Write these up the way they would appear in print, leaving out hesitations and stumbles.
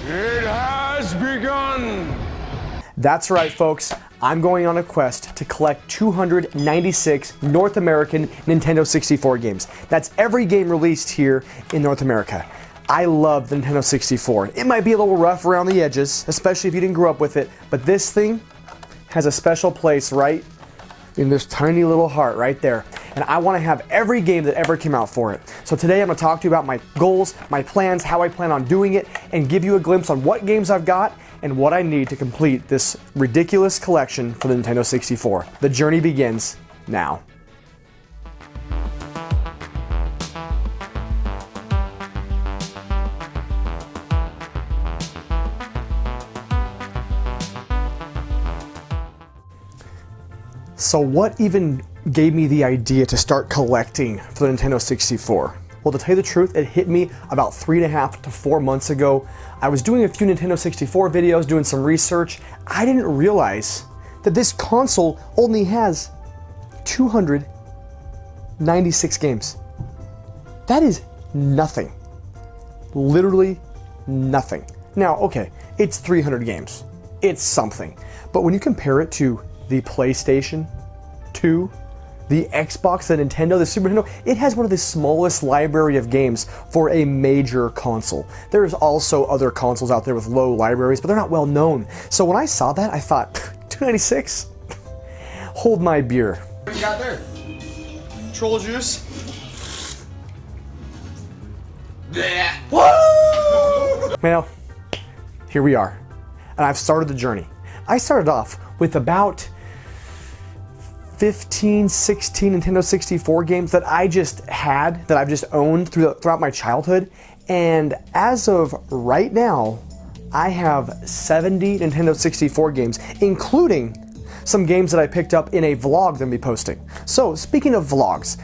It has begun! That's right, folks. I'm going on a quest to collect 296 North American Nintendo 64 games. That's every game released here in North America. I love the Nintendo 64. It might be a little rough around the edges, especially if you didn't grow up with it, but this thing has a special place right in this tiny little heart right there. And I want to have every game that ever came out for it. So today I'm going to talk to you about my goals, my plans, how I plan on doing it, and give you a glimpse on what games I've got and what I need to complete this ridiculous collection for the Nintendo 64. The journey begins now. So what even gave me the idea to start collecting for the Nintendo 64? Well, to tell you the truth, it hit me about 3.5 to 4 months ago. I was doing a few Nintendo 64 videos, doing some research. I didn't realize that this console only has 296 games. That is nothing. Literally nothing. Now, okay, it's 300 games. It's something. But when you compare it to the PlayStation 2, the Xbox, the Nintendo, the Super Nintendo, it has one of the smallest library of games for a major console. There's also other consoles out there with low libraries, but they're not well known. So when I saw that, I thought, 296? Hold my beer. What you got there? Troll juice? Woo! Well, here we are. And I've started the journey. I started off with about 15, 16 Nintendo 64 games that I just had, that I've just owned throughout my childhood. And as of right now, I have 70 Nintendo 64 games, including some games that I picked up in a vlog that I'm going to be posting. So speaking of vlogs,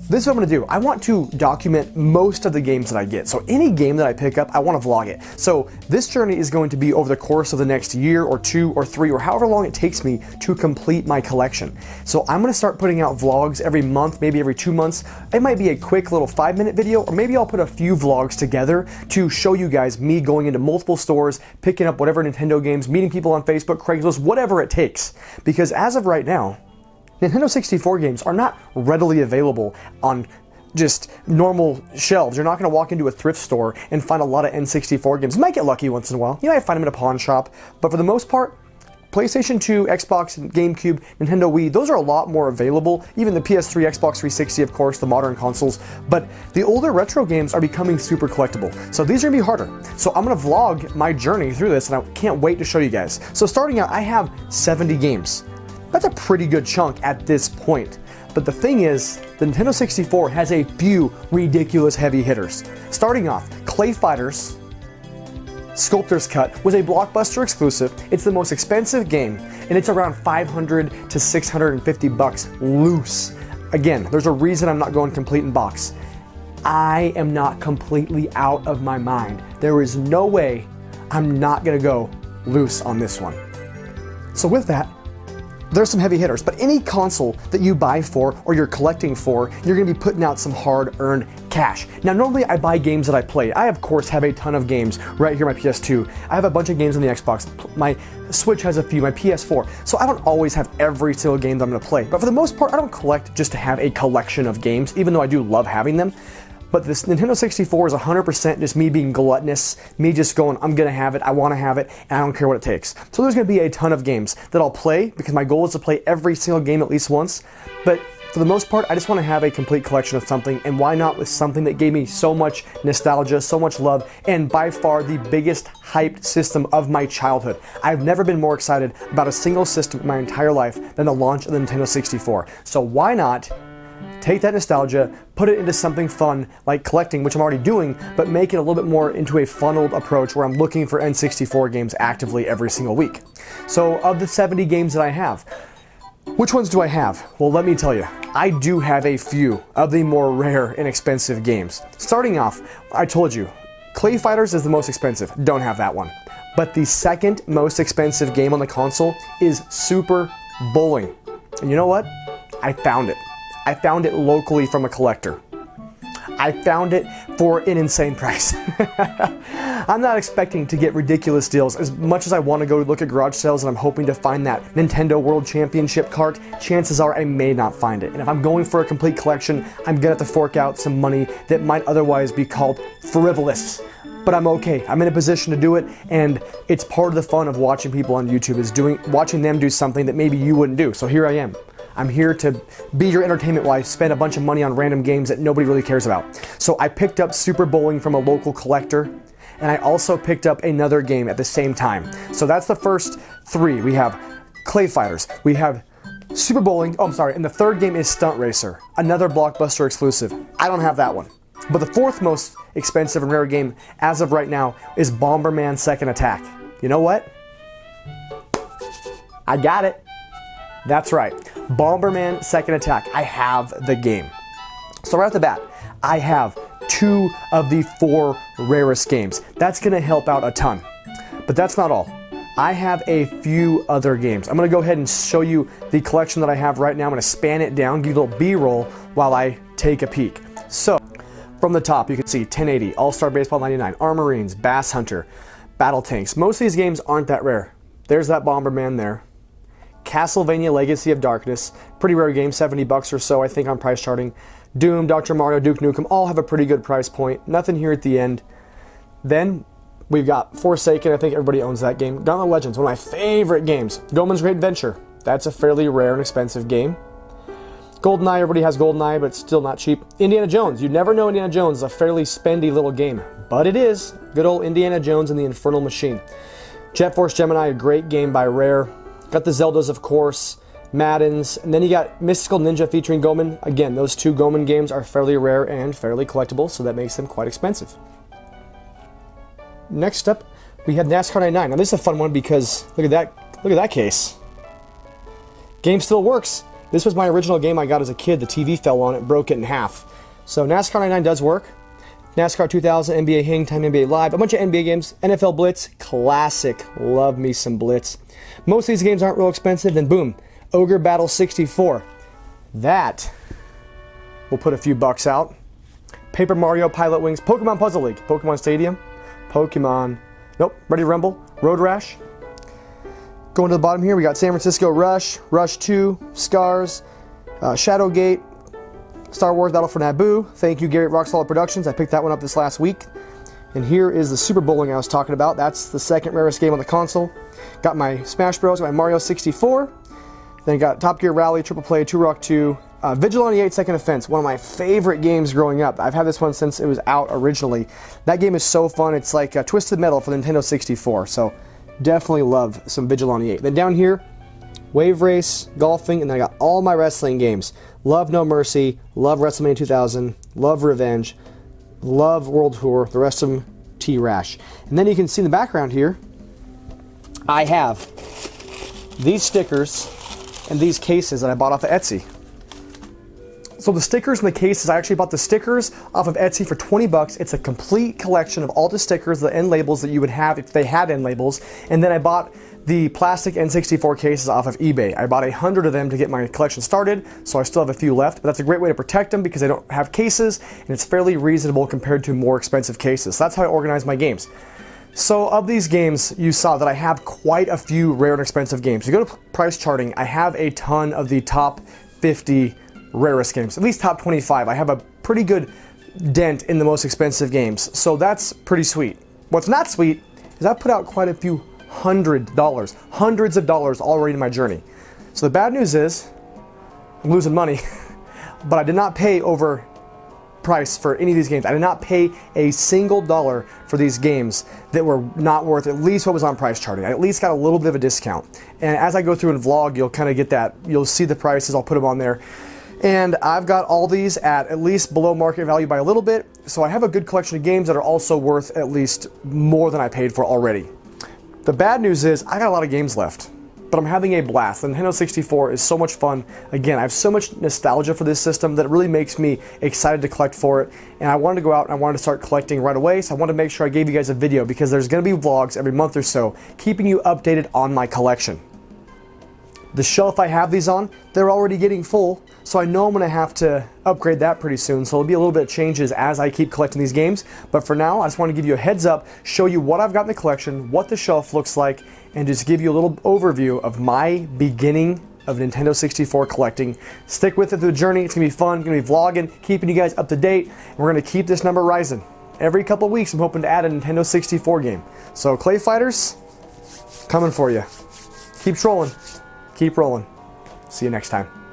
this is what I'm going to do. I want to document most of the games that I get. So any game that I pick up, I want to vlog it. So this journey is going to be over the course of the next year or 2 or 3 or however long it takes me to complete my collection. So I'm going to start putting out vlogs every month, maybe every 2 months. It might be a quick little 5-minute video, or maybe I'll put a few vlogs together to show you guys me going into multiple stores, picking up whatever Nintendo games, meeting people on Facebook, Craigslist, whatever it takes. Because as of right now, Nintendo 64 games are not readily available on just normal shelves. You're not going to walk into a thrift store and find a lot of N64 games. You might get lucky once in a while. You might find them in a pawn shop. But for the most part, PlayStation 2, Xbox, GameCube, Nintendo Wii, those are a lot more available. Even the PS3, Xbox 360, of course, the modern consoles. But the older retro games are becoming super collectible. So these are going to be harder. So I'm going to vlog my journey through this, and I can't wait to show you guys. So starting out, I have 70 games. That's a pretty good chunk at this point. But the thing is, the Nintendo 64 has a few ridiculous heavy hitters. Starting off, Clay Fighters Sculptor's Cut was a Blockbuster exclusive. It's the most expensive game, and it's around 500 to 650 bucks loose. Again, there's a reason I'm not going complete in box. I am not completely out of my mind. There is no way I'm not gonna go loose on this one. So with that, there's some heavy hitters, but any console that you buy for or you're collecting for, you're going to be putting out some hard-earned cash. Now, normally I buy games that I play. I, of course, have a ton of games right here on my PS2. I have a bunch of games on the Xbox. My Switch has a few, my PS4. So I don't always have every single game that I'm going to play. But for the most part, I don't collect just to have a collection of games, even though I do love having them. But this Nintendo 64 is 100% just me being gluttonous, me just going, I'm gonna have it, I wanna have it, and I don't care what it takes. So there's gonna be a ton of games that I'll play, because my goal is to play every single game at least once. But for the most part, I just wanna have a complete collection of something, and why not with something that gave me so much nostalgia, so much love, and by far the biggest hyped system of my childhood. I've never been more excited about a single system in my entire life than the launch of the Nintendo 64. So why not take that nostalgia, put it into something fun like collecting, which I'm already doing, but make it a little bit more into a funneled approach where I'm looking for N64 games actively every single week. So of the 70 games that I have, which ones do I have? Well, let me tell you, I do have a few of the more rare and expensive games. Starting off, I told you, Clay Fighters is the most expensive. Don't have that one. But the second most expensive game on the console is Super Bowling. And you know what? I found it. I found it locally from a collector. I found it for an insane price. I'm not expecting to get ridiculous deals. As much as I want to go look at garage sales and I'm hoping to find that Nintendo World Championship cart, chances are I may not find it. And if I'm going for a complete collection, I'm gonna have to fork out some money that might otherwise be called frivolous. But I'm okay. I'm in a position to do it, and it's part of the fun of watching people on YouTube is watching them do something that maybe you wouldn't do. So here I am. I'm here to be your entertainment while I spend a bunch of money on random games that nobody really cares about. So I picked up Super Bowling from a local collector, and I also picked up another game at the same time. So that's the first three. We have Clay Fighters, we have Super Bowling, oh I'm sorry, and the third game is Stunt Racer, another Blockbuster exclusive. I don't have that one. But the fourth most expensive and rare game as of right now is Bomberman Second Attack. You know what? I got it. That's right. Bomberman Second Attack. I have the game. So right off the bat, I have 2 of the 4 rarest games. That's going to help out a ton. But that's not all. I have a few other games. I'm going to go ahead and show you the collection that I have right now. I'm going to span it down, give you a little B-roll while I take a peek. So, from the top, you can see 1080, All-Star Baseball 99, Armorines, Bass Hunter, Battle Tanks. Most of these games aren't that rare. There's that Bomberman there. Castlevania Legacy of Darkness, pretty rare game, $70 or so I think on price charting. Doom, Dr. Mario, Duke Nukem, all have a pretty good price point. Nothing here at the end. Then we've got Forsaken, I think everybody owns that game. Gauntlet Legends, one of my favorite games. Goemon's Great Adventure, that's a fairly rare and expensive game. GoldenEye, everybody has GoldenEye, but it's still not cheap. Indiana Jones, you never know Indiana Jones is a fairly spendy little game, but it is. Good old Indiana Jones and the Infernal Machine. Jet Force Gemini, a great game by Rare. Got the Zeldas, of course, Maddens, and then you got Mystical Ninja featuring Goemon. Again, those 2 Goemon games are fairly rare and fairly collectible, so that makes them quite expensive. Next up, we have NASCAR 99. Now this is a fun one because look at that case. Game still works. This was my original game I got as a kid. The TV fell on it, broke it in half. So NASCAR 99 does work. NASCAR 2000, NBA Hang Time, NBA Live, a bunch of NBA games. NFL Blitz, classic. Love me some Blitz. Most of these games aren't real expensive. Then boom, Ogre Battle 64. That will put a few bucks out. Paper Mario, Pilot Wings, Pokemon Puzzle League, Pokemon Stadium, Pokemon, nope, Ready to Rumble, Road Rash. Going to the bottom here, we got San Francisco Rush, Rush 2, Scars, Shadowgate, Star Wars Battle for Naboo. Thank you, Garrett Rock Solid Productions. I picked that one up this last week. And here is the Super Bowling I was talking about. That's the second rarest game on the console. Got my Smash Bros, got my Mario 64. Then got Top Gear Rally, Triple Play, Turok 2, Vigilante 8 Second Offense, one of my favorite games growing up. I've had this one since it was out originally. That game is so fun. It's like Twisted Metal for the Nintendo 64. So definitely love some Vigilante 8. Then down here, Wave Race, Golfing, and then I got all my wrestling games. Love No Mercy, love WrestleMania 2000, love Revenge, love World Tour, the rest of them T-Rash. And then you can see in the background here, I have these stickers and these cases that I bought off of Etsy. So the stickers and the cases, I actually bought the stickers off of Etsy for 20 bucks. It's a complete collection of all the stickers, the end labels that you would have if they had end labels. And then I bought the plastic N64 cases off of eBay. I bought 100 of them to get my collection started, so I still have a few left. But that's a great way to protect them because they don't have cases, and it's fairly reasonable compared to more expensive cases. So that's how I organize my games. So of these games, you saw that I have quite a few rare and expensive games. If you go to price charting, I have a ton of the top 50 rarest games, at least top 25. I have a pretty good dent in the most expensive games, so that's pretty sweet. What's not sweet is I put out quite a few hundreds of dollars already in my journey. So the bad news is I'm losing money, but I did not pay over price for any of these games. I did not pay a single dollar for these games that were not worth at least what was on price charting. I at least got a little bit of a discount. And as I go through and vlog, you'll kind of get that. You'll see the prices. I'll put them on there. And I've got all these at least below market value by a little bit. So I have a good collection of games that are also worth at least more than I paid for already. The bad news is I got a lot of games left, but I'm having a blast. The Nintendo 64 is so much fun. Again, I have so much nostalgia for this system that it really makes me excited to collect for it. And I wanted to go out and I wanted to start collecting right away, so I wanted to make sure I gave you guys a video because there's going to be vlogs every month or so keeping you updated on my collection. The shelf I have these on, they're already getting full, so I know I'm gonna have to upgrade that pretty soon, so there'll be a little bit of changes as I keep collecting these games. But for now, I just want to give you a heads up, show you what I've got in the collection, what the shelf looks like, and just give you a little overview of my beginning of Nintendo 64 collecting. Stick with it through the journey. It's gonna be fun, gonna be vlogging, keeping you guys up to date. And we're gonna keep this number rising. Every couple of weeks, I'm hoping to add a Nintendo 64 game. So Clay Fighters, coming for you. Keep trolling, keep rolling. See you next time.